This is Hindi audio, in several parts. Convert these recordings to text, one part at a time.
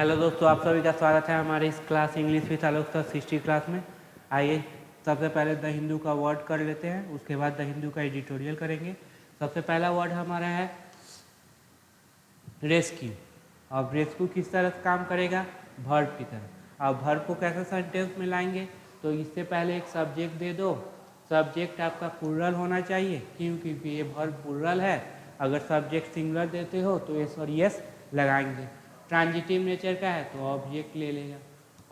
हेलो दोस्तों, आप सभी का स्वागत है हमारे इस class English with Alok sir history class में। आइए सबसे पहले द हिंदू का वर्ड कर लेते हैं, उसके बाद द हिंदू का एडिटोरियल करेंगे। सबसे पहला वर्ड हमारा है रेस्क्यू। अब रेस्क्यू किस तरह से काम करेगा? वर्ब की तरह। अब वर्ब को कैसे सेंटेंस में लाएंगे? तो इससे पहले एक सब्जेक्ट दे दो। सब्जेक्ट आपका प्लूरल होना चाहिए, क्योंकि ये वर्ब प्लूरल है। अगर सब्जेक्ट सिंगुलर देते हो तो एस और यस लगाएंगे। ट्रांजिटिव नेचर का है तो ऑब्जेक्ट ले लेगा।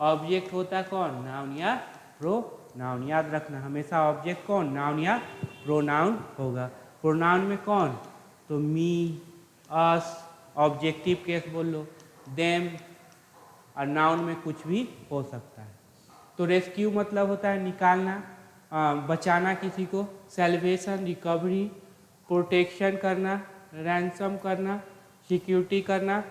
ऑब्जेक्ट होता कौन? नाउन या प्रोनाउन। याद रखना हमेशा ऑब्जेक्ट कौन? नाउन या प्रोनाउन होगा। प्रोनाउन में कौन? तो मी, अस। ऑब्जेक्टिव केस बोल लो देम। और नाउन में कुछ भी हो सकता है। तो रेस्क्यू मतलब होता है निकालना, बचाना किसी को। सेल्वेशन, रिकवरी, प्रोटेक्शन करना, रैंसम करना, सिक्योरिटी करना,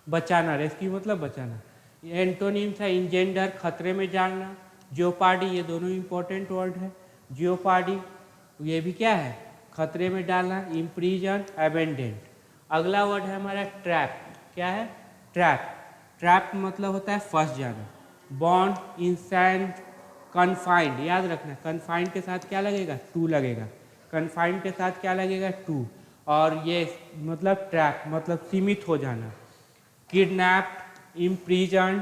बचाना। रेस्क्यू मतलब बचाना। एंटोनिम्स है इंजेंडर, खतरे में डालना। जियोपार्डी, ये दोनों इंपॉर्टेंट वर्ड है। जियोपार्डी ये भी क्या है? खतरे में डालना। Impression, abandoned. अगला वर्ड है हमारा ट्रैप। क्या है? ट्रैप। ट्रैप मतलब होता है फंस जाना। बॉन्ड, इंसैंड, कन्फाइंड। याद रखना कन्फाइंड के साथ क्या लगेगा? टू लगेगा। कन्फाइंड के साथ क्या लगेगा? टू। और ये मतलब ट्रैप मतलब सीमित हो जाना। Kidnapped, imprisoned,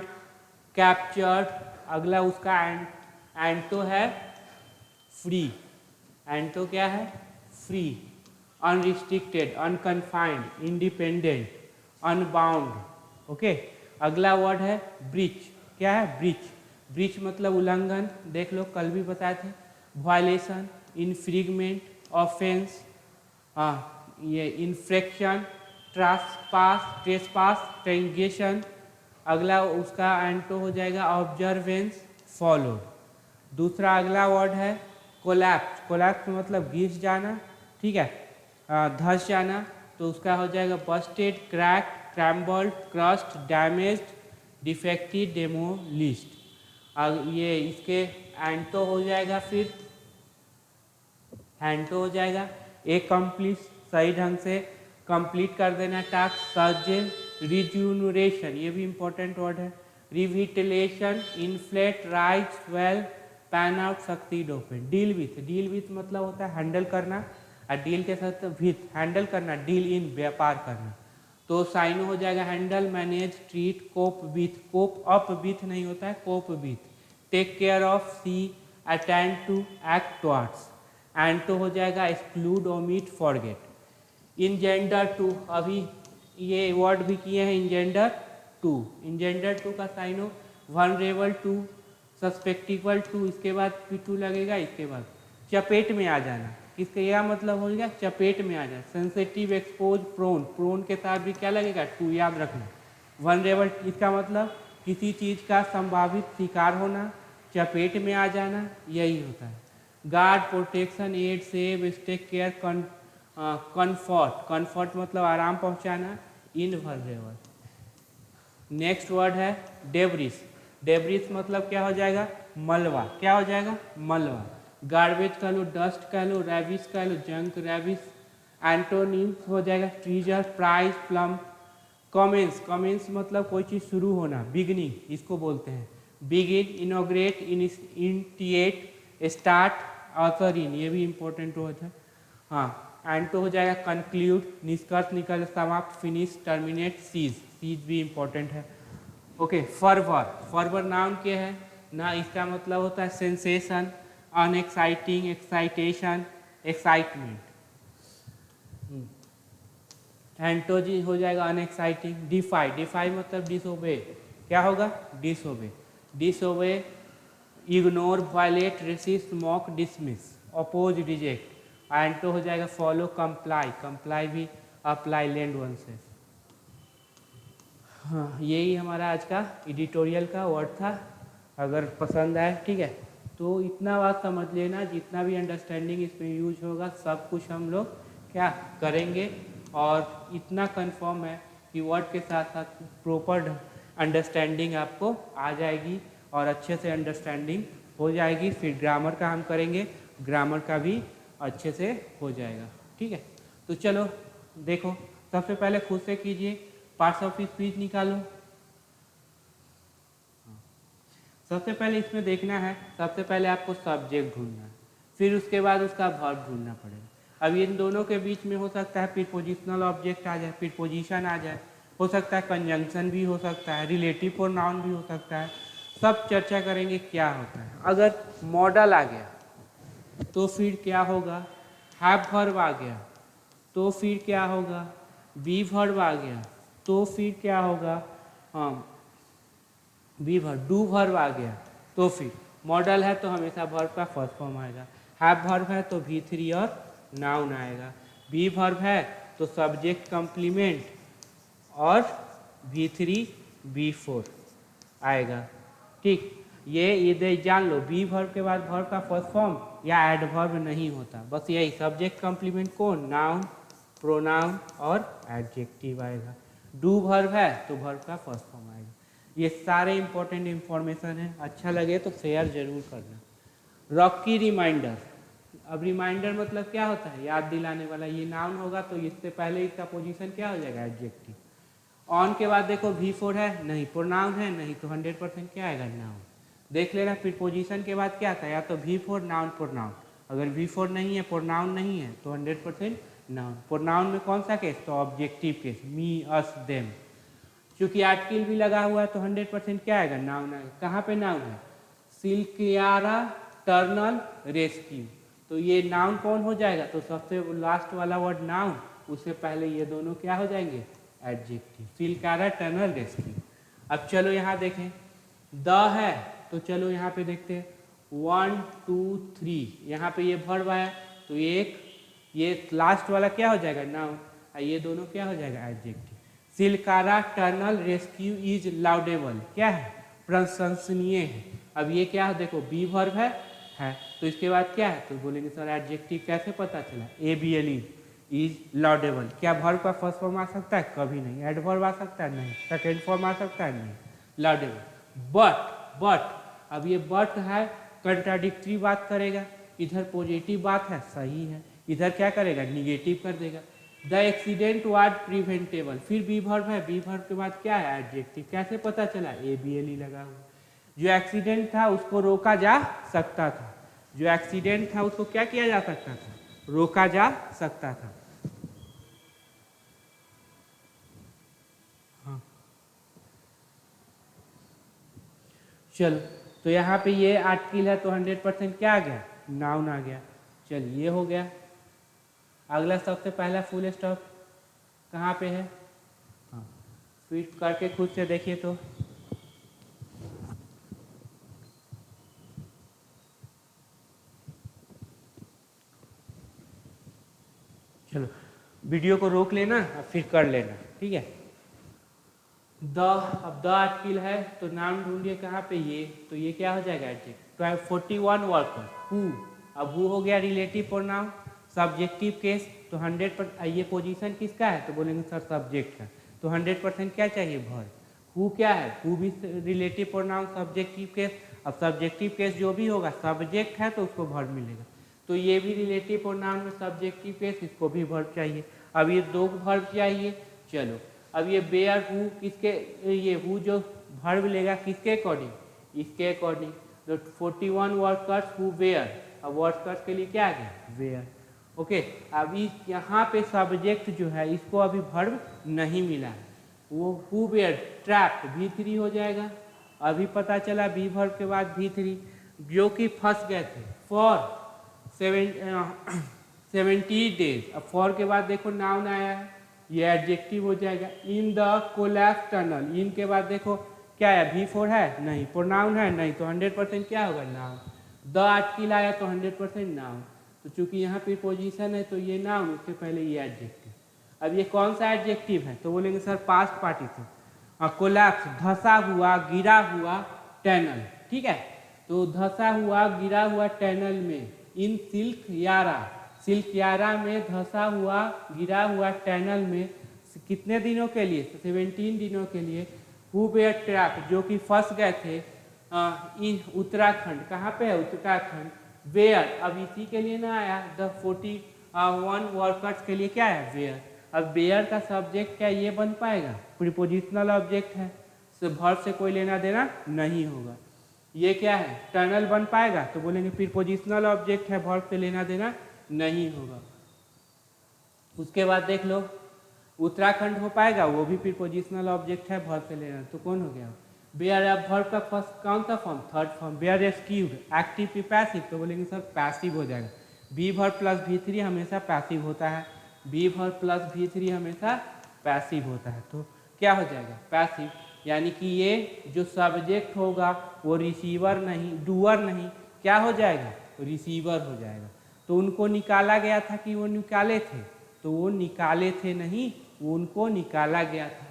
captured. अगला उसका एंटो है फ्री। एंटो क्या है? Free. Unrestricted, unconfined, independent, unbound. Okay. अगला वर्ड है ब्रीच। क्या है? ब्रीच। ब्रीच मतलब उल्लंघन। देख लो कल भी बताए थे। वायलेशन, इन्फ्रिंगमेंट, ऑफेंस, हाँ ये इन्फ्रेक्शन, ट्रेसपास, ट्रेंगेशन। अगला उसका एंटो हो जाएगा ऑब्जर्वेंस, फॉलो। दूसरा अगला वर्ड है कोलैप्स। कोलैप्स मतलब घिस जाना, ठीक है, धंस जाना। तो उसका हो जाएगा busted, crack, crumbled, crushed, damaged, defective, demolished. ये इसके एंटो हो जाएगा, फिर एंटो हो जाएगा एक कंप्लीट, सही ढंग से कंप्लीट कर देना टास्क। सर्जन, रिज्यूनरेशन, ये भी इंपॉर्टेंट वर्ड है। Revitalization, inflate, rise, swell, pan out, succeed, open. Deal with मतलब होता है हैंडल करना, और डील के साथ विथ हैंडल करना, डील इन व्यापार करना। तो साइनो हो जाएगा handle, manage, treat, cope with. Cope up with नहीं होता है, cope with. Take care of, see, attend to, act towards. एंटो हो जाएगा exclude, omit, forget. Endanger to, अभी ये वर्ड भी किए हैं इंजेंडर टू। इंजेंडर टू का साइन हो वनरेबल टू, सस्पेक्टिबल टू, इसके बाद फिर टू लगेगा। इसके बाद चपेट में आ जाना। किसका यह मतलब हो गया? चपेट में आ जाए। Sensitive, expose, prone. प्रोन के साथ भी क्या लगेगा? टू। याद रखना। वनरेबल इसका मतलब किसी चीज़ का संभावित शिकार होना, चपेट में आ जाना, यही होता है। Guard, protection, aid, save, take care, comfort. Comfort मतलब आराम पहुंचाना, इनवल्नरेबल। नेक्स्ट वर्ड है डेब्रिस। डेब्रिस मतलब क्या हो जाएगा? मलबा। क्या हो जाएगा? मलबा। गार्बेज कह लो, डस्ट कह लो, रैबिस कह लो, जंक, रैबिस। एंटोनिम्स हो जाएगा treasure, prize, plum. Commence, commence मतलब कोई चीज़ शुरू होना, बिगनिंग इसको बोलते हैं। Begin, inaugurate, initiate, start, usher in, ये भी इंपॉर्टेंट वर्ड है। हाँ, एंटो हो जाएगा कंक्लूड, निष्कर्ष, निकल, समाप्त, फिनिश, टर्मिनेट, सीज। सीज भी इंपॉर्टेंट है। ओके। फर्वर, फर्वर नाउन क्या है ना? इसका मतलब होता है सेंसेशन, अनएक्साइटिंग, एक्साइटेशन, एक्साइटमेंट। एंटोजी हो जाएगा अनएक्साइटिंग। डिफाई, डिफाई मतलब डिसोबे। क्या होगा? Disobey. Disobey, ignore, violate, resist, mock, dismiss, oppose, reject. एंटो हो जाएगा फॉलो, कंप्लाई। कंप्लाई भी अप्लाई, लेंड वन से। हाँ, यही हमारा आज का एडिटोरियल का वर्ड था। अगर पसंद आए, ठीक है, तो इतना बात समझ लेना, जितना भी अंडरस्टैंडिंग इसमें यूज होगा सब कुछ हम लोग क्या करेंगे। और इतना कंफर्म है कि वर्ड के साथ साथ प्रॉपर अंडरस्टैंडिंग आपको आ जाएगी और अच्छे से अंडरस्टैंडिंग हो जाएगी। फिर ग्रामर का हम करेंगे, ग्रामर का भी अच्छे से हो जाएगा। ठीक है, तो चलो देखो, सबसे पहले खुद से कीजिए। पार्ट्स ऑफ स्पीच निकालो। सबसे पहले इसमें देखना है, सबसे पहले आपको सब्जेक्ट ढूंढना है, फिर उसके बाद उसका वर्ब ढूंढना पड़ेगा। अब इन दोनों के बीच में हो सकता है प्रीपोजिशनल ऑब्जेक्ट आ जाए, प्रीपोजिशन आ जाए, हो सकता है कंजंक्शन भी हो सकता है, रिलेटिव प्रोनाउन भी हो सकता है। सब चर्चा करेंगे क्या होता है। अगर मॉडल आ गया तो फिर क्या होगा, हैव वर्ब आ गया तो फिर क्या होगा, बी वर्ब आ गया तो फिर क्या होगा, हाँ बी वर्ब, डू वर्ब आ गया तो फिर मॉडल है तो हमेशा वर्ब का फर्स्ट फॉर्म आएगा, हैव वर्ब है तो V3 और नाउन आएगा, बी वर्ब है तो सब्जेक्ट कम्प्लीमेंट और V3 B4 आएगा। ठीक, ये जान लो, बी वर्ब के बाद वर्ब का फर्स्ट फॉर्म या एडवर्ब नहीं होता, बस यही सब्जेक्ट कम्प्लीमेंट कौन, नाउन, प्रोनाउन और एडजेक्टिव आएगा। डू वर्ब है तो वर्ब का फर्स्ट फॉर्म आएगा। ये सारे इंपॉर्टेंट इंफॉर्मेशन है, अच्छा लगे तो शेयर जरूर करना। रॉकी रिमाइंडर, अब रिमाइंडर मतलब क्या होता है, याद दिलाने वाला। ये नाउन होगा तो इससे पहले इसका पोजीशन क्या हो जाएगा, एडजेक्टिव। ऑन के बाद देखो V4 है नहीं, प्रोनाउन है नहीं, तो 100% क्या आएगा, नाउन। देख लेना फिर पोजीशन के बाद क्या था, या तो V4 नाउन प्रोनाउन, अगर V4 नहीं है, प्रोनाउन नहीं है तो 100% नाउन। प्रोनाउन में कौन सा केस, तो ऑब्जेक्टिव केस, मी अस देम। चूंकि आर्टिकल भी लगा हुआ है तो 100% क्या आएगा, नाउन आएगा। कहाँ पे नाउन है, सिल्कियारा टर्नल रेस्क्यू, तो ये नाउन कौन हो जाएगा, तो सबसे लास्ट वाला वर्ड नाउन, उससे पहले ये दोनों क्या हो जाएंगे, एडजेक्टिव, सिल्कियारा टर्नल रेस्क्यू। अब चलो यहाँ देखें, द है तो चलो यहाँ पे देखते हैं, 1 2 3, यहाँ पे ये वर्ब आया तो ये लास्ट वाला क्या हो जाएगा, नाउन, और ये दोनों क्या हो जाएगा, एडजेक्टिव। सिल्कारा टर्नल रेस्क्यू इज लाउडेबल, क्या है, प्रशंसनीय है। अब ये क्या है, देखो बी वर्ब है तो इसके बाद क्या है, तो बोलेंगे सर एडजेक्टिव कैसे पता चला, ABLE इज लाउडेबल। क्या वर्ब का फर्स्ट फॉर्म आ सकता है, कभी नहीं। एडवर्ब आ सकता है, नहीं। सेकेंड फॉर्म आ सकता है, नहीं। लाउडेबल। बट अब ये बट है, कंट्राडिक्टरी बात करेगा, इधर पॉजिटिव बात है, सही है, इधर क्या करेगा, निगेटिव कर देगा। द एक्सीडेंट वाज प्रिवेंटेबल, फिर बी वर्ब है, बी वर्ब के बाद क्या है, एडजेक्टिव। कैसे पता चला, ABLE लगा हुआ। जो एक्सीडेंट था उसको रोका जा सकता था, जो एक्सीडेंट था उसको क्या किया जा सकता था, रोका जा सकता था। हाँ चलो, तो यहाँ पे ये आर्टिकल है तो 100% क्या आ गया, नाउन आ गया। चल ये हो गया। अगला सबसे पहला फुल स्टॉप कहाँ पे है, हाँ फिर करके खुद से देखिए तो। चलो वीडियो को रोक लेना और फिर कर लेना, ठीक है। अब द आर्टिकल है तो नाम ढूंढिए कहाँ पे, ये तो ये क्या हो जाएगा, एडजेक्टिव। 41 वर्कर, हु, अब हु हो गया रिलेटिव प्रोनाउन, सब्जेक्टिव केस, तो 100%। ये पोजीशन किसका है, तो बोलेंगे सर सब्जेक्ट का, तो 100% क्या चाहिए, वर्ब। हु क्या है, हु भी रिलेटिव प्रोनाउन, सब्जेक्टिव केस। अब सब्जेक्टिव केस जो भी होगा, सब्जेक्ट है तो उसको वर्ब मिलेगा, तो ये भी रिलेटिव प्रोनाउन में सब्जेक्टिव केस, इसको भी वर्ब चाहिए। अब ये दो वर्ब चाहिए। चलो अब ये बेयर हु किसके, ये हु जो वर्ब लेगा किसके अकॉर्डिंग, इसके अकॉर्डिंग। तो 41 वर्कर्स हु वेयर, अब वर्कर्स के लिए क्या आ गया, वेयर। ओके, अब इस यहाँ पे सब्जेक्ट जो है इसको अभी वर्ब नहीं मिला है, वो हु वेयर ट्रैप्ड, V3 हो जाएगा। अभी पता चला बी वर्ब के बाद V3, जो कि फंस गए थे, फॉर 70 डेज। अब फॉर के बाद देखो नाउन आया है, ये एडजेक्टिव हो जाएगा। इन द कोलैप्स टनल, इन के बाद देखो क्या है, V4 है नहीं, प्रोनाउन है नहीं, तो 100% क्या होगा, नाउन। द आर्टिकल आया तो 100% नाउन, तो चूंकि यहाँ पे पोजीशन है तो ये नाउन, उससे पहले ये एडजेक्टिव। अब ये कौन सा एडजेक्टिव है, तो बोलेंगे सर पास्ट पार्टिसिपल। कोलैप्स, धंसा हुआ, गिरा हुआ, टनल, ठीक है। तो धंसा हुआ, गिरा हुआ टनल में, इन सिल्क यारा, सिल्क यारा में धंसा हुआ, गिरा हुआ टनल में, कितने दिनों के लिए, 17 दिनों के लिए। हु वेयर ट्रैप, जो कि फंस गए थे, इन उत्तराखंड, कहाँ पे है, उत्तराखंड। वेयर, अब इसी के लिए ना आया, द 41 वर्कर्स के लिए क्या है, वेयर। अब बेयर का सब्जेक्ट क्या ये बन पाएगा? प्रीपोजिशनल ऑब्जेक्ट है, तो वर्ब से कोई लेना देना नहीं होगा। ये क्या है? टनल बन पाएगा? तो बोलेंगे प्रीपोजिशनल ऑब्जेक्ट है, वर्ब से लेना देना नहीं होगा। उसके बाद देख लो उत्तराखंड हो पाएगा? वो भी प्रीपोजिशनल ऑब्जेक्ट है, वर्ब से लेना, तो कौन हो गया? बेयर। अब वर्ब का फर्स्ट कौन सा form? Third form. Were rescued, active की पैसिव, तो बोलेंगे सर पैसिव हो जाएगा। बी वर्ब प्लस V3 हमेशा पैसिव होता है, बी वर्ब प्लस V3 हमेशा पैसिव होता है, तो क्या हो जाएगा? पैसिव। यानी कि ये जो सब्जेक्ट होगा वो रिसीवर नहीं, डूअर नहीं, क्या हो जाएगा? रिसीवर हो जाएगा। तो उनको निकाला गया था कि वो निकाले थे? तो वो निकाले थे नहीं, वो उनको निकाला गया था।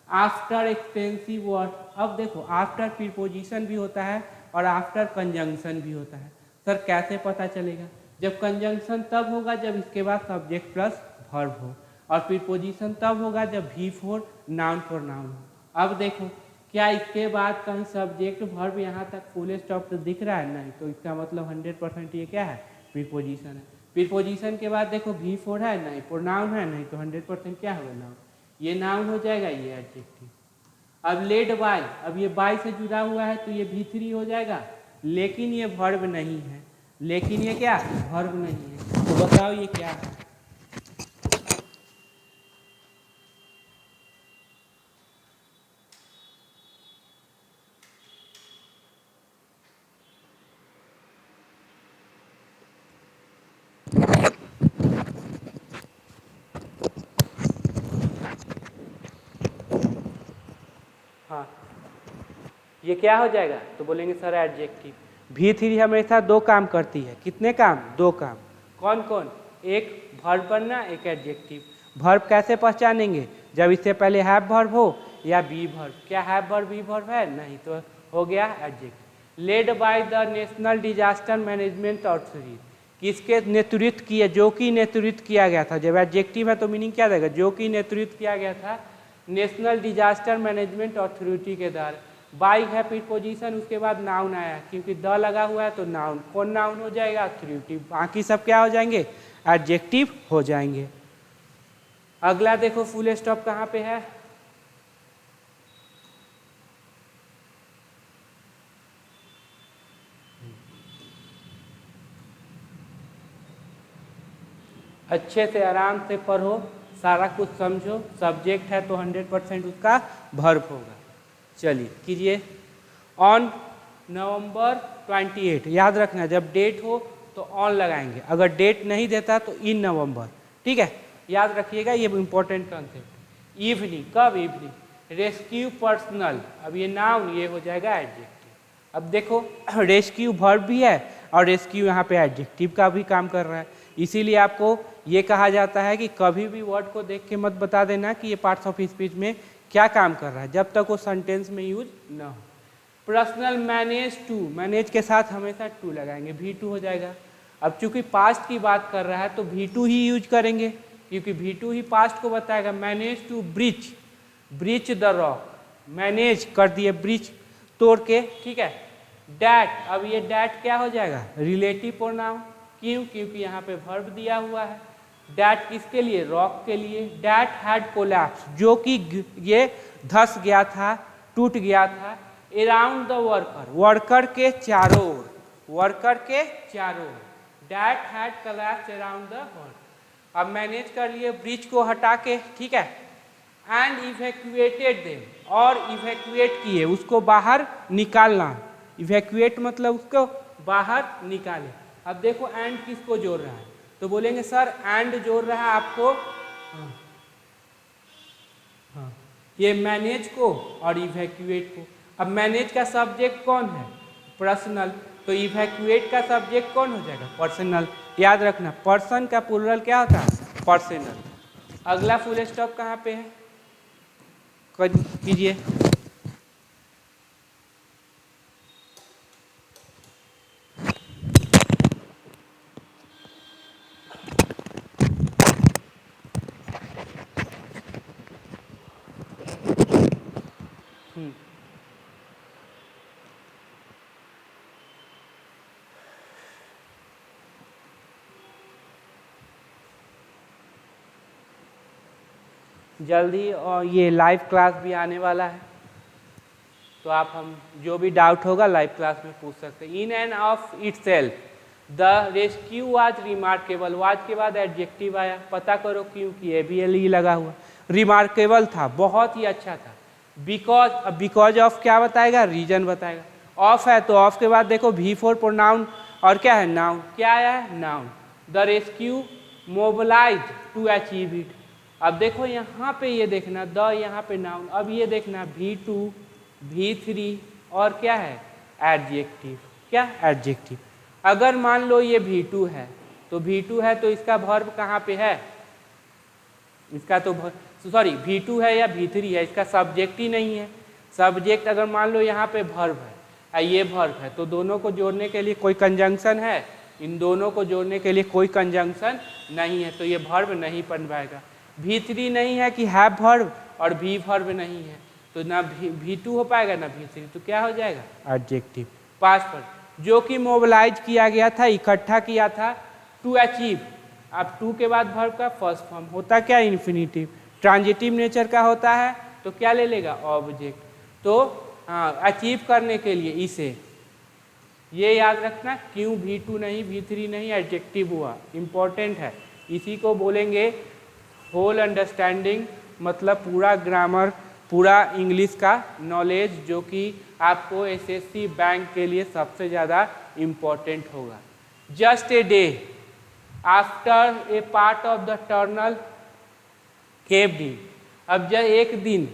After expensive word. अब देखो आफ्टर प्रीपोजिशन भी होता है और आफ्टर कंजंक्शन भी होता है। सर कैसे पता चलेगा? जब कंजंक्शन तब होगा जब इसके बाद सब्जेक्ट प्लस वर्ब हो, और प्रीपोजिशन तब होगा जब V4 नाउन प्रोनाउन हो। अब देखो क्या इसके बाद कहीं सब्जेक्ट वर्ब यहाँ तक फुल स्टॉप तो दिख रहा है? नहीं, तो इसका मतलब 100% ये क्या है? प्रीपोजिशन है। प्रीपोजिशन के बाद देखो V4 है? नहीं। प्रोनाउन है? नहीं, तो 100% क्या होगा? नाउन। ये नाउन हो जाएगा, ये एडजेक्टिव। अब लेड बाय, अब ये बाय से जुड़ा हुआ है तो ये V3 हो जाएगा, लेकिन ये वर्ब नहीं है। लेकिन ये क्या? वर्ब नहीं है। तो बताओ ये क्या है? हाँ, ये क्या हो जाएगा? तो बोलेंगे सर एडजेक्टिव। V3 हमेशा दो काम करती है। कितने काम? दो काम। कौन कौन? एक वर्ब बनना, एक एडजेक्टिव। वर्ब कैसे पहचानेंगे? जब इससे पहले हैव वर्ब हो या बी वर्ब। क्या हैव वर्ब बी वर्ब है? नहीं, तो हो गया adjective. Led by the national disaster management authority, किसके नेतृत्व किया? जो कि नेतृत्व किया गया था। जब एडजेक्टिव है तो मीनिंग क्या देगा? जो कि नेतृत्व किया गया था नेशनल डिजास्टर मैनेजमेंट अथॉरिटी के द्वारा। बाई है प्रीपोजिशन, उसके बाद नाउन आया, क्योंकि द लगा हुआ है तो नाउन। कौन नाउन हो जाएगा? अथॉरिटी। बाकी सब क्या हो जाएंगे? एडजेक्टिव हो जाएंगे। अगला देखो फुल स्टॉप कहाँ पे है? अच्छे से आराम से पढ़ो, सारा कुछ समझो। सब्जेक्ट है तो 100% उसका वर्ब होगा। चलिए कीजिए। ऑन नवंबर 28, याद रखना जब डेट हो तो ऑन लगाएंगे, अगर डेट नहीं देता तो इन नवंबर। ठीक है, याद रखिएगा, ये इंपॉर्टेंट कॉन्सेप्ट। इवनिंग, कब इवनिंग? रेस्क्यू पर्सनल, अब ये नाउन, ये हो जाएगा एडजेक्टिव। अब देखो रेस्क्यू वर्ब भी है और रेस्क्यू यहाँ पे एडजेक्टिव का भी काम कर रहा है, इसीलिए आपको ये कहा जाता है कि कभी भी वर्ड को देख के मत बता देना कि ये पार्ट्स ऑफ स्पीच में क्या काम कर रहा है, जब तक वो सेंटेंस में यूज ना हो। पर्सनल मैनेज टू, मैनेज के साथ हमेशा टू लगाएंगे, V2 हो जाएगा। अब चूंकि पास्ट की बात कर रहा है तो V2 ही यूज करेंगे, क्योंकि V2 ही पास्ट को बताएगा। Manage to bridge, bridge the rock, manage कर दिए ब्रिज तोड़ के। ठीक है। डैट, अब ये डैट क्या हो जाएगा? Relative pronoun. क्यों? क्योंकि यहाँ पे वर्ब दिया हुआ है। डैट किसके लिए? रॉक के लिए। डैट हैड कोलैप्स, जो कि ये धस गया था, टूट गया था। अराउंड द वर्कर, वर्कर के चारों ओर, वर्कर के चारों ओर। That had collapsed around the worker. अब मैनेज कर लिए ब्रिज को हटा के। ठीक है। एंड इवैक्यूएटेड देम, और इवैक्यूएट किए, उसको बाहर निकालना। इवैक्यूएट मतलब उसको बाहर निकाले। अब देखो एंड किसको जोड़ रहा है? तो बोलेंगे सर एंड जोड़ रहा है आपको, हाँ, ये मैनेज को और इवैक्यूएट को। अब मैनेज का सब्जेक्ट कौन है? पर्सनल, तो इवैक्यूएट का सब्जेक्ट कौन हो जाएगा? पर्सनल। याद रखना पर्सन का प्लुरल क्या होता है? पर्सनल। अगला फुल स्टॉप कहाँ पे है? कीजिए। जल्दी और ये लाइव क्लास भी आने वाला है, तो आप हम जो भी डाउट होगा लाइव क्लास में पूछ सकते हैं। In end of itself the rescue was remarkable, was के बाद एडजेक्टिव आया, पता करो क्यों, कि ABLE लगा हुआ। रिमार्केबल था, बहुत ही अच्छा था। बिकॉज, अब बिकॉज ऑफ क्या बताएगा, रीजन बताएगा। ऑफ है तो ऑफ के बाद देखो V4 प्रोनाउन और क्या है, नाउन। क्या आया है, noun. The rescue mobilised to achieve it. अब देखो यहाँ पे ये देखना, द यहाँ पे नाउन, अब ये देखना V2 V3 और क्या है, एडजेक्टिव। क्या, एडजेक्टिव। अगर मान लो ये V2 है तो V2 है तो इसका वर्ब कहाँ पे है, इसका तो सॉरी V2 है या V3 है, इसका सब्जेक्ट ही नहीं है। सब्जेक्ट अगर मान लो यहाँ पे वर्ब है और ये वर्ब है, तो दोनों को जोड़ने के लिए कोई कंजंक्शन है, इन दोनों को जोड़ने के लिए कोई कंजंक्शन नहीं है, तो ये वर्ब नहीं बन पाएगा। V3 नहीं है कि हैव वर्ब और V वर्ब नहीं है, तो ना V2 हो पाएगा ना V3, तो क्या हो जाएगा, एडजेक्टिव। पास्ट पर जो कि मोबिलाइज किया गया था, इकट्ठा किया था, टू अचीव। अब टू के बाद वर्ब का फर्स्ट फॉर्म होता क्या, इन्फिनिटिव। ट्रांजिटिव नेचर का होता है तो क्या ले लेगा, ऑब्जेक्ट। तो हाँ, अचीव करने के लिए इसे, ये याद रखना, क्यों V2 नहीं V3 नहीं, एडजेक्टिव हुआ, इम्पोर्टेंट है। इसी को बोलेंगे होल अंडरस्टैंडिंग, मतलब पूरा ग्रामर, पूरा इंग्लिश का नॉलेज, जो कि आपको SSC बैंक के लिए सबसे ज़्यादा इम्पोर्टेंट होगा। Just a day after a part of the tunnel caved in. अब जब एक दिन,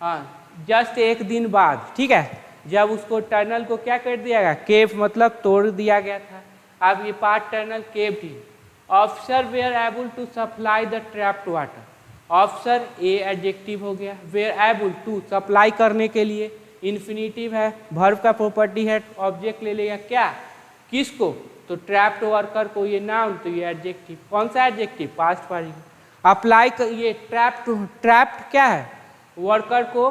हाँ जस्ट एक दिन बाद, ठीक है, जब उसको टनल को क्या कर दिया गया, केव मतलब तोड़ दिया गया था। अब ये part tunnel caved in. Officer were able to supply the trapped water. Officer a adjective हो गया, वेयर एबल टू सप्लाई करने के लिए, इन्फिनिटिव है, वर्ब का प्रॉपर्टी है, ऑब्जेक्ट ले लेगा क्या, किसको, तो ट्रैप्ड वर्कर को, ये नाउन, तो ये एडजेक्टिव। कौन सा एडजेक्टिव, पास्ट पार्टिसिपल। अप्लाई कर, ये ट्रैप्ड क्या है, वर्कर को,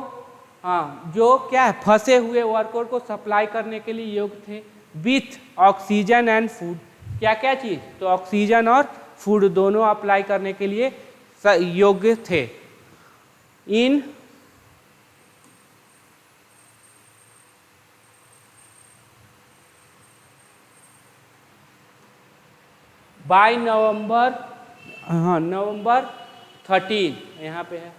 हाँ जो क्या है, फंसे हुए वर्कर को सप्लाई करने के लिए योग्य थे, विथ ऑक्सीजन एंड फूड। क्या क्या चीज, तो ऑक्सीजन और फूड दोनों अप्लाई करने के लिए योग्य थे। इन बाय नवंबर, हाँ नवंबर 13 यहाँ पे है।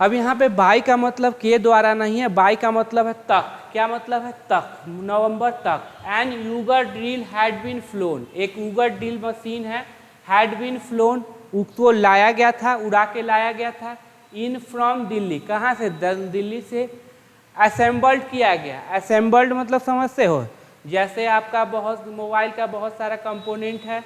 अब यहाँ पे बाय का मतलब के द्वारा नहीं है, बाय का मतलब है तक। क्या मतलब है, तक, नवंबर तक। An auger drill had been flown, एक यूगर ड्रिल मशीन है, हैड बीन फ्लोन, उसको लाया गया था, उड़ा के लाया गया था, इन फ्रॉम दिल्ली, कहाँ से, दिल्ली से, असेंबल्ड किया गया। असेंबल्ड मतलब समझते हो, जैसे आपका बहुत मोबाइल का बहुत सारा कंपोनेंट है,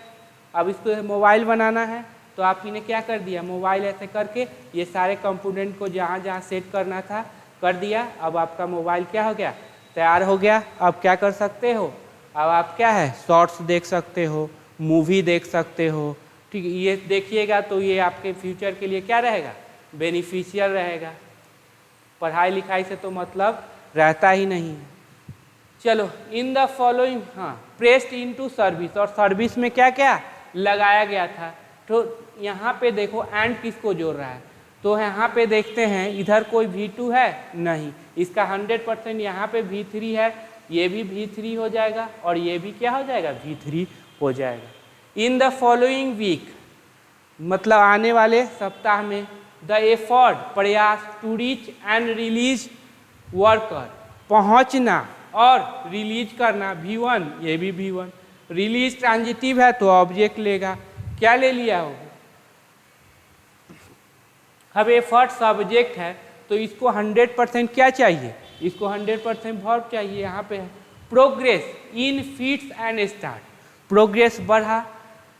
अब इसको मोबाइल बनाना है, तो आप इन्हें क्या कर दिया, मोबाइल ऐसे करके ये सारे कंपोनेंट को जहाँ जहाँ सेट करना था कर दिया। अब आपका मोबाइल क्या हो गया, तैयार हो गया। अब क्या कर सकते हो, अब आप क्या है, शॉर्ट्स देख सकते हो, मूवी देख सकते हो, ठीक है। ये देखिएगा तो ये आपके फ्यूचर के लिए क्या रहेगा, बेनिफिशियल रहेगा। पढ़ाई लिखाई से तो मतलब रहता ही नहीं है। चलो, इन द फॉलोइंग, हाँ प्रेस्ड इनटू सर्विस, और सर्विस में क्या क्या लगाया गया था। तो यहाँ पे देखो एंड किसको जोड़ रहा है, तो यहाँ पे देखते हैं, इधर कोई V2 है नहीं, इसका 100% यहाँ पे V3 है, ये भी V3 हो जाएगा और ये भी क्या हो जाएगा, V3 हो जाएगा। इन द फॉलोइंग वीक मतलब आने वाले सप्ताह में, द एफर्ट प्रयास, to reach and release worker पहुँचना और रिलीज करना, V1, ये भी V1। रिलीज ट्रांजिटिव है तो ऑब्जेक्ट लेगा, क्या ले लिया होगा। अब एफर्ट सब्जेक्ट है तो इसको 100% क्या चाहिए, इसको 100% वर्ब चाहिए। यहाँ पे है progress in feet and start, progress बढ़ा।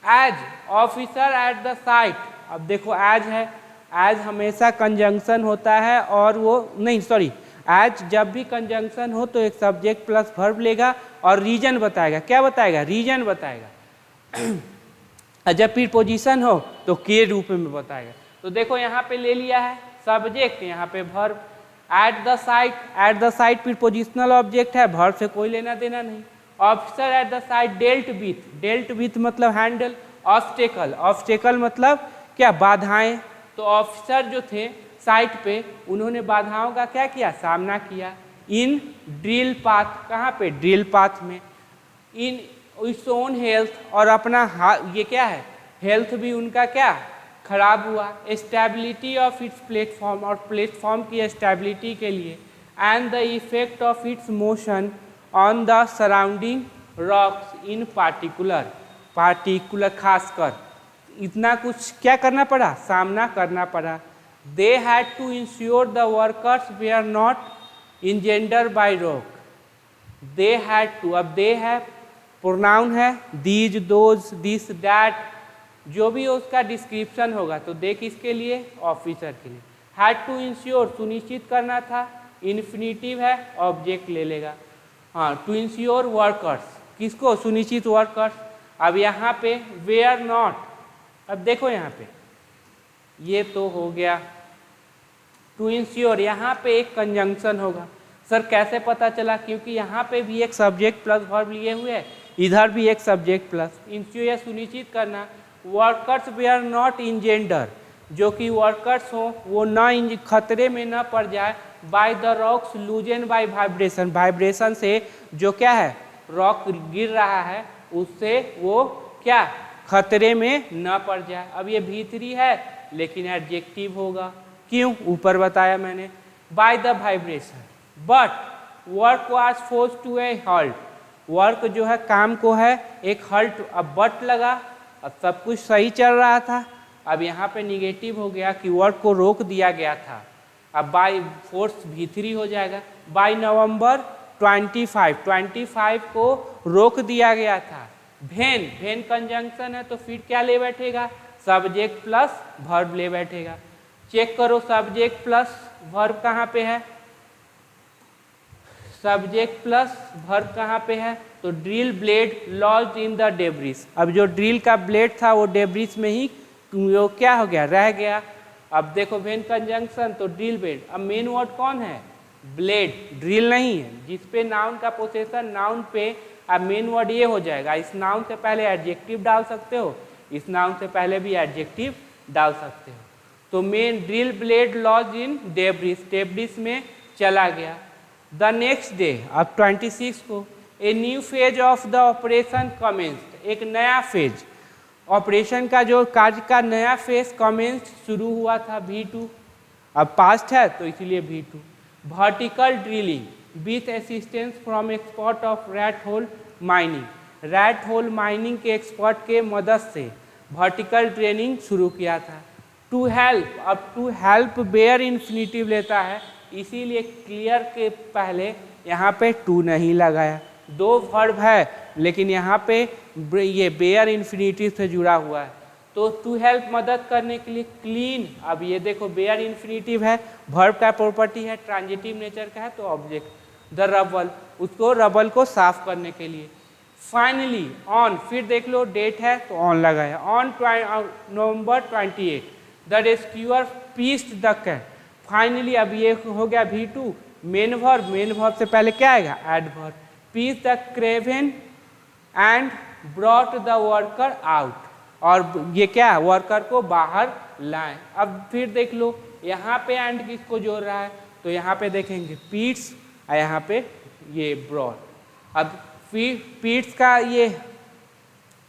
As officer at the site, अब देखो एज है, एज हमेशा कंजंक्शन होता है और वो नहीं, सॉरी, एज जब भी कंजंक्शन हो तो एक सब्जेक्ट प्लस वर्ब लेगा और रीजन बताएगा। क्या बताएगा, रीजन बताएगा। जब प्रीपोजिशन हो तो के रूप में बताएगा। तो देखो यहाँ पे ले लिया है सब्जेक्ट, यहाँ पे verb. Eight the site, eight the site prepositional object है, वर्ब से कोई लेना देना नहीं। Officer at the site dealt with, dealt with मतलब हैंडल। ऑब्स्टेकल, ऑब्स्टेकल मतलब क्या बाधाएं, तो ऑफिसर जो थे साइट पे उन्होंने बाधाओं का क्या किया, सामना किया। इन ड्रिल पाथ, कहाँ पे, ड्रिल पाथ में। इन इट्स ओन हेल्थ, और अपना ये क्या है, हेल्थ भी उनका क्या खराब हुआ। स्टेबिलिटी ऑफ इट्स प्लेटफॉर्म, और प्लेटफॉर्म की स्टेबिलिटी के लिए। And the effect of its motion on the surrounding rocks in particular खासकर इतना कुछ क्या करना पड़ा, सामना करना पड़ा। They had to ensure the workers were not endangered by rock. They had to, अब दे है प्रोनाउन है, दीज, दोज, दिस, दैट, जो भी उसका डिस्क्रिप्शन होगा तो दे किसके लिए, ऑफिसर के लिए। हैड टू इंश्योर, सुनिश्चित करना था, इन्फिनिटिव है, ऑब्जेक्ट ले लेगा। हाँ, टू इंश्योर वर्कर्स, किसको, सुनिश्चित वर्कर्स। अब यहाँ पे वेयर नॉट, अब देखो यहाँ पे ये तो हो गया टू इंश्योर, यहाँ पे एक कंजंक्शन होगा। सर कैसे पता चला, क्योंकि यहाँ पे भी एक सब्जेक्ट प्लस वर्ब लिए हुए है, इधर भी एक सब्जेक्ट प्लस। इंश्योर सुनिश्चित करना, वर्कर्स वेयर नॉट इंजेंडर, जो कि वर्कर्स हो वो न खतरे में न पड़ जाए, by the rocks loosen by vibration, vibration से जो क्या है रॉक गिर रहा है उससे वो क्या खतरे में न पड़ जाए। अब ये भीतरी है लेकिन एडजेक्टिव होगा, क्यों, ऊपर बताया मैंने, by the vibration. But work was force to a halt, work जो है काम को है एक हॉल्ट, अब बट लगा, अब सब कुछ सही चल रहा था, अब यहाँ पे निगेटिव हो गया कि वर्क को रोक दिया गया था, अब बाय फोर्स भीतरी हो जाएगा। बाय नवंबर 25 को रोक दिया गया था। भेन कंजंक्शन है तो फिर क्या ले बैठेगा, सब्जेक्ट प्लस वर्ब ले बैठेगा। चेक करो सब्जेक्ट प्लस वर्ब कहाँ पे है, सब्जेक्ट प्लस वर्ब कहाँ पे है, तो drill blade lodged in the debris. अब जो ड्रिल का ब्लेड था वो डेब्रिस में ही वो क्या हो गया, रह गया। अब देखो वेन कंजंक्शन तो ड्रिल ब्लेड, अब मेन वर्ड कौन है, ब्लेड, ड्रिल नहीं है, जिसपे नाउन का पोसेशन नाउन पे, अब मेन वर्ड ये हो जाएगा। इस नाउन से पहले एडजेक्टिव डाल सकते हो, इस नाउन से पहले भी एडजेक्टिव डाल सकते हो। तो मेन ड्रिल ब्लेड लॉज इन डेब्रिस, डेब्रिस में चला गया। द नेक्स्ट डे, अब 26 को, a new phase of the operation commenced, एक नया फेज ऑपरेशन का जो कार्य का नया फेज कमेंस्ड शुरू हुआ था, V2, अब पास्ट है तो इसलिए V2। Vertical drilling with assistance from expert of rat hole mining, rat hole mining के एक्सपर्ट के मदद से वर्टिकल ट्रेनिंग शुरू किया था। टू हेल्प, अब टू हेल्प बेयर इन्फिनिटिव लेता है, इसीलिए क्लियर के पहले यहाँ पे टू नहीं लगाया। दो वर्ब है लेकिन यहाँ पे ये बेयर इन्फिनिटिव से जुड़ा हुआ है, तो टू हेल्प मदद करने के लिए क्लीन, अब ये देखो बेयर इन्फिनिटिव है, वर्ब का प्रॉपर्टी है, ट्रांजिटिव नेचर का है, तो ऑब्जेक्ट द रबल, उसको रबल को साफ करने के लिए। फाइनली ऑन, फिर देख लो डेट है तो ऑन लगाया, on November 28 the rescuer pierced the cat. Finally अब ये हो गया V2, मेन वर्ब से पहले क्या आएगा, adverb. Pierce the crevice and brought the worker out, और ये क्या वर्कर को बाहर लाए। अब फिर देख लो यहाँ पे एंड किसको जोड़ रहा है, तो यहाँ पे देखेंगे पीट्स और यहाँ पे ये ब्रॉट। अब पीट्स का ये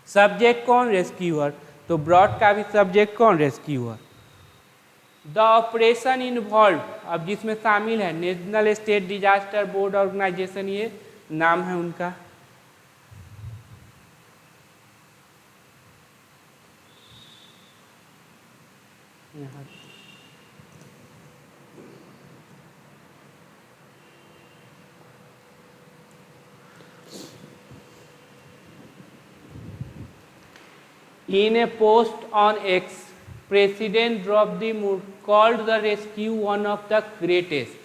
सब्जेक्ट कौन, रेस्क्यूअर, तो ब्रॉट का भी सब्जेक्ट कौन, रेस्क्यूअर। द ऑपरेशन इन्वॉल्व, अब जिसमें शामिल है national state disaster board organisation, ये नाम है उनका। In a post on X, President Draupadi Murmu called the rescue one of the greatest.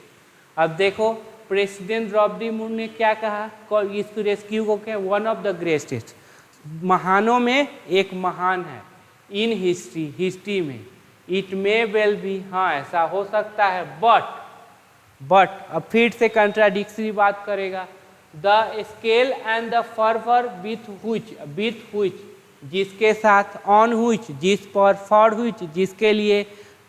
अब देखो प्रेसिडेंट द्रौपदी मुर्मू ने क्या कहा, इस रेस्क्यू को क्या, वन ऑफ द ग्रेटेस्ट, महानों में एक महान है। इन हिस्ट्री, हिस्ट्री में, इट मे वेल बी, हाँ ऐसा हो सकता है, बट अब फिर से कंट्राडिक्टरी बात करेगा। The scale and the fervour with हुच जिसके साथ, ऑन हुइच जिस पर, फॉर हुइच जिसके लिए,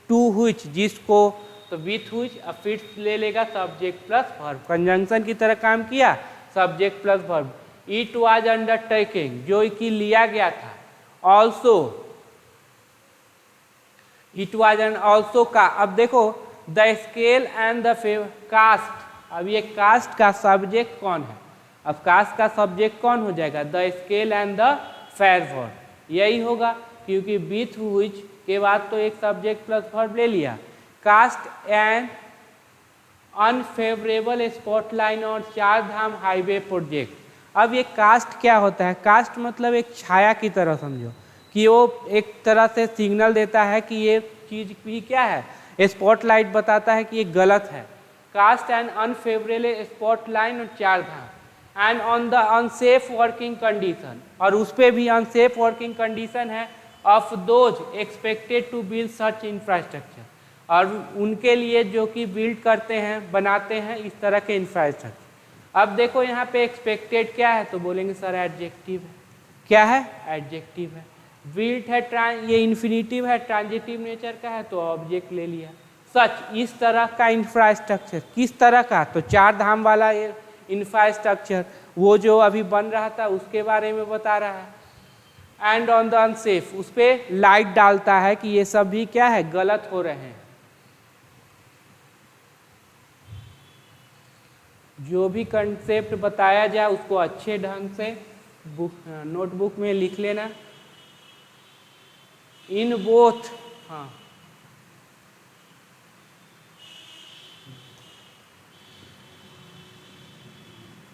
टू हुइच जिसको, तो विथ हुइच। अब फिर ले लेगा सब्जेक्ट प्लस वर्ब, कंजंक्शन की तरह काम किया, subject plus verb. It was undertaking जो कि लिया गया था, also, it was an also का। अब देखो the scale and the cost, अब ये कास्ट का सब्जेक्ट कौन है, अब कास्ट का सब्जेक्ट कौन हो जाएगा, the scale and the fair verb, यही होगा क्योंकि विथ व्हिच के बाद तो एक सब्जेक्ट प्लस वर्ब ले लिया। कास्ट एंड अनफेवरेबल स्पॉटलाइन और चार धाम हाईवे प्रोजेक्ट। अब ये कास्ट क्या होता है, कास्ट मतलब एक छाया की तरह समझो कि वो एक तरह से सिग्नल देता है कि ये चीज़ भी क्या है, स्पॉटलाइट बताता है कि ये गलत है। कास्ट एंड अनफेवरेबल स्पॉटलाइन और Char Dham and on the unsafe working condition, और उस पर भी अनसेफ वर्किंग कंडीशन है of those expected to build such infrastructure, और उनके लिए जो कि बिल्ड करते हैं, बनाते हैं इस तरह के इंफ्रास्ट्रक्चर। अब देखो यहाँ पे एक्सपेक्टेड क्या है, तो बोलेंगे सर एडजेक्टिव है, क्या है, एडजेक्टिव है। बिल्ट है, ये इन्फिनिटिव है, ट्रांजिटिव नेचर का है, तो ऑब्जेक्ट ले लिया। सच इस तरह का इंफ्रास्ट्रक्चर, किस तरह का, तो चार धाम वाला ये इंफ्रास्ट्रक्चर, वो जो अभी बन रहा था उसके बारे में बता रहा है। एंड ऑन द अनसेफ, उस पर लाइट डालता है कि ये सब भी क्या है, गलत हो रहे हैं। जो भी कंसेप्ट बताया जाए उसको अच्छे ढंग से नोटबुक में लिख लेना। इन बोथ, हाँ,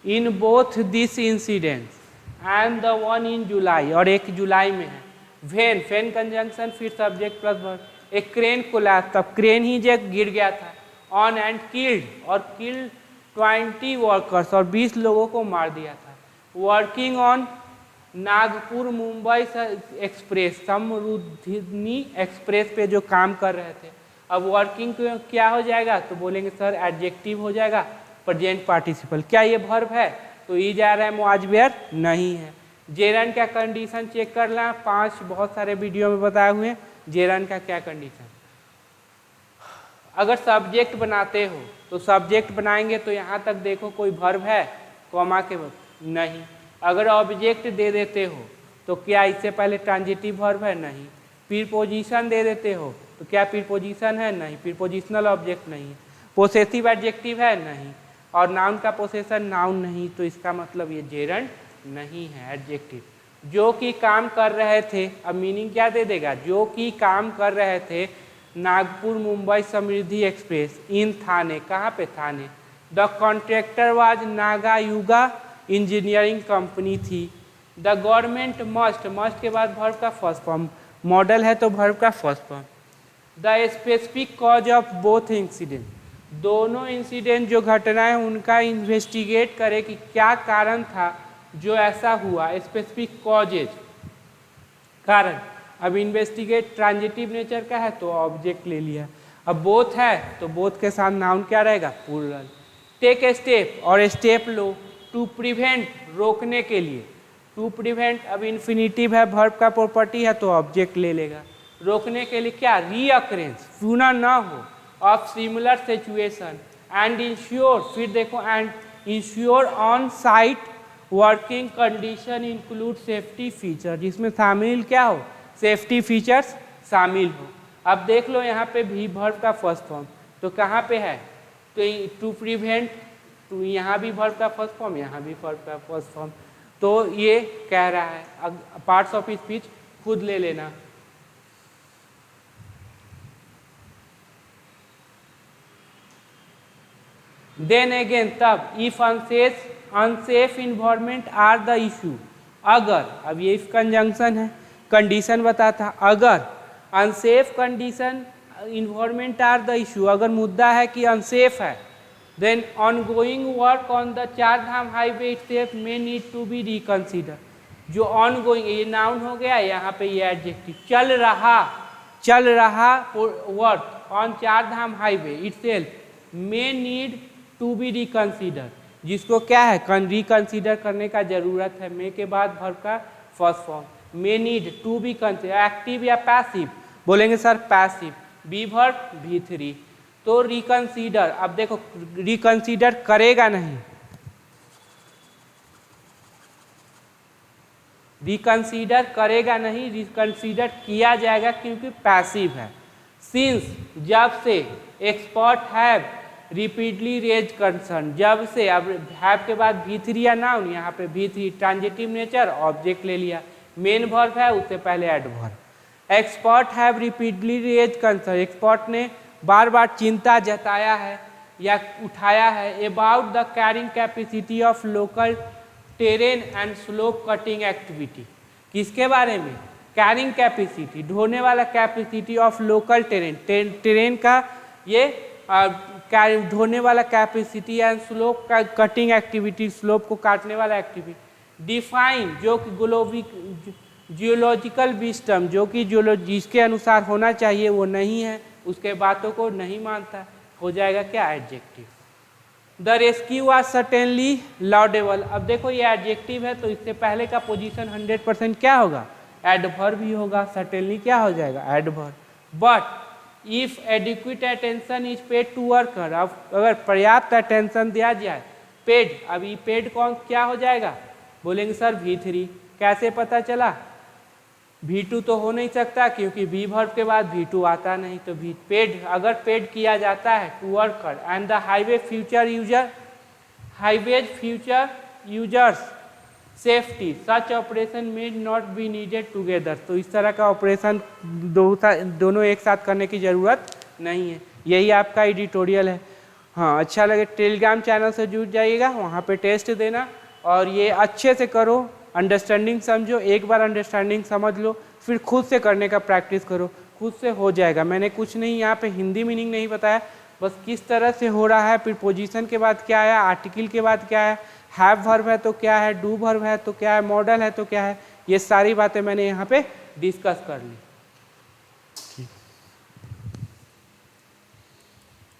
in both this incidents and the one in July, और एक जुलाई में है। वेन, फेन कंजंक्शन फिर सब्जेक्ट प्लस वर्ब। एक क्रेन कोलैप्स, तब क्रेन ही जो गिर गया था। ऑन एंड किल्ड, और किल्ड 20 वर्कर्स, और 20 लोगों को मार दिया था। Working on Nagpur Mumbai express, समरुद्धिनी एक्सप्रेस पे जो काम कर रहे थे। अब वर्किंग क्या हो जाएगा, तो बोलेंगे सर एडजेक्टिव हो जाएगा, प्रेजेंट पार्टिसिपल। क्या ये वर्ब है, तो ई जा रहा है मुआजबियर, नहीं है। जेरन का कंडीशन चेक कर लें, 5 बहुत सारे वीडियो में बताए हुए हैं जेरन का क्या कंडीशन। अगर सब्जेक्ट बनाते हो तो सब्जेक्ट बनाएंगे तो यहाँ तक देखो कोई वर्ब है कॉमा के नहीं। अगर ऑब्जेक्ट दे देते हो तो क्या इससे पहले ट्रांजिटिव वर्ब है, नहीं। प्रीपोजिशन दे देते हो तो क्या प्रीपोजिशन है, नहीं। प्रीपोजिशनल ऑब्जेक्ट नहीं। पोसेसिव एडजेक्टिव है, नहीं। और नाउन का पोसेशन नाउन नहीं, तो इसका मतलब ये जेरंड नहीं है, एडजेक्टिव। जो कि काम कर रहे थे, अब मीनिंग क्या दे देगा, जो कि काम कर रहे थे नागपुर मुंबई समृद्धि एक्सप्रेस इन थाने, कहाँ पे, Thane. The contractor was Naga Yuga engineering company थी। द गवर्नमेंट मस्ट, मस्ट के बाद वर्ब का फर्स्ट फॉर्म, मॉडल है तो वर्ब का first form. The specific cause of both incident, दोनों इंसिडेंट जो घटनाएं उनका इन्वेस्टिगेट करे कि क्या कारण था जो ऐसा हुआ। स्पेसिफिक कॉजेज, कारण। अब इन्वेस्टिगेट ट्रांजिटिव नेचर का है तो ऑब्जेक्ट ले लिया। अब बोथ है तो बोथ के साथ नाउन क्या रहेगा, प्लूरल। टेक ए स्टेप, और स्टेप लो। टू प्रिवेंट, रोकने के लिए। टू प्रिवेंट अब इन्फिनिटिव है, वर्ब का प्रॉपर्टी है तो ऑब्जेक्ट ले लेगा। रोकने के लिए क्या, रीअकरेंस, पुनः न हो, of similar situation. And ensure, फिर देखो and ensure on site working condition include safety feature, जिसमें शामिल क्या हो, सेफ्टी फीचर्स शामिल हो। अब देख लो यहाँ पे भी वर्ब का फर्स्ट फॉर्म, तो कहाँ पे है, तो टू प्रिवेंट, तो यहाँ भी वर्ब का फर्स्ट फॉर्म, यहाँ भी वर्ब का फर्स्ट फॉर्म। तो ये कह रहा है पार्ट्स ऑफ स्पीच खुद ले लेना। देन अगेन, तब if unsafe environment are the issue, अगर, अब ये इफ कंजंक्शन है, कंडीशन बताता, अगर unsafe condition environment are the issue, अगर मुद्दा है कि अनसेफ है, then ongoing work on the Char Dham highway itself may need to be reconsider. जो ऑनगोइंग, ये नाउन हो गया, यहाँ पे ये एडजेक्टिव, चल रहा work on Char Dham highway itself may need to be reconsider, जिसको क्या है, रिकंसीडर करने का जरूरत है। मे के बाद वर्ब का first form. May need to be active या पैसिव, बोलेंगे sir passive. Be verb V3। तो रिकंसीडर, अब देखो रिकंसीडर करेगा नहीं, रिकंसीडर करेगा नहीं, रिकंसीडर किया जाएगा क्योंकि पैसिव है। सिंस, जब से, expert have repeatedly raise concern, जब से, अब हैव के बाद V3 या नाउन, यहाँ पे V3 ट्रांजिटिव नेचर, ऑब्जेक्ट ले लिया। मेन वर्ब है, उससे पहले adverb. Expert have repeatedly raise concern, expert ने बार बार चिंता जताया है या उठाया है about the carrying capacity of local terrain and slope cutting activity. किसके बारे में? कैरिंग कैपेसिटी, ढोने वाला capacity of local terrain, terrain का ये ढोने वाला कैपेसिटी एंड स्लोप का कटिंग एक्टिविटी, स्लोप को काटने वाला एक्टिविटी। डिफाइन, जो कि जियोलॉजिकल विस्टम, जो कि जिसके अनुसार होना चाहिए वो नहीं है, उसके बातों को नहीं मानता, हो जाएगा क्या? Adjective. The rescue was certainly laudable, अब देखो ये एडजेक्टिव है तो इससे पहले का पोजीशन 100% क्या होगा? एडवर्ब ही होगा। सर्टेनली क्या हो जाएगा? Adverb. But if adequate attention is paid to worker, अब अगर पर्याप्त अटेंशन दिया जाए, पेड, अभी पेड कौन क्या हो जाएगा? बोलेंगे सर V3। कैसे पता चला? V2 तो हो नहीं सकता क्योंकि बी वर्ब के बाद V2 आता नहीं, तो पेड, अगर पेड किया जाता है to worker and the highways future users safety, such operation में नॉट बी नीडेड टुगेदर, तो इस तरह का ऑपरेशन दोनों एक साथ करने की ज़रूरत नहीं है। यही आपका एडिटोरियल है। हाँ, अच्छा लगे टेलीग्राम चैनल से जुड़ जाइएगा, वहाँ पे टेस्ट देना और ये अच्छे से करो, अंडरस्टैंडिंग समझो, एक बार अंडरस्टैंडिंग समझ लो, फिर खुद से करने का प्रैक्टिस करो, खुद से हो जाएगा। मैंने कुछ नहीं यहाँ पे हिंदी मीनिंग नहीं बताया, बस किस तरह से हो रहा है, फिर पोजीशन के बाद क्या है, आर्टिकल के बाद क्या है, हैव वर्ब है तो क्या है, डू वर्ब है तो क्या है, मॉडल है तो क्या है, ये सारी बातें मैंने यहाँ पे डिस्कस कर ली।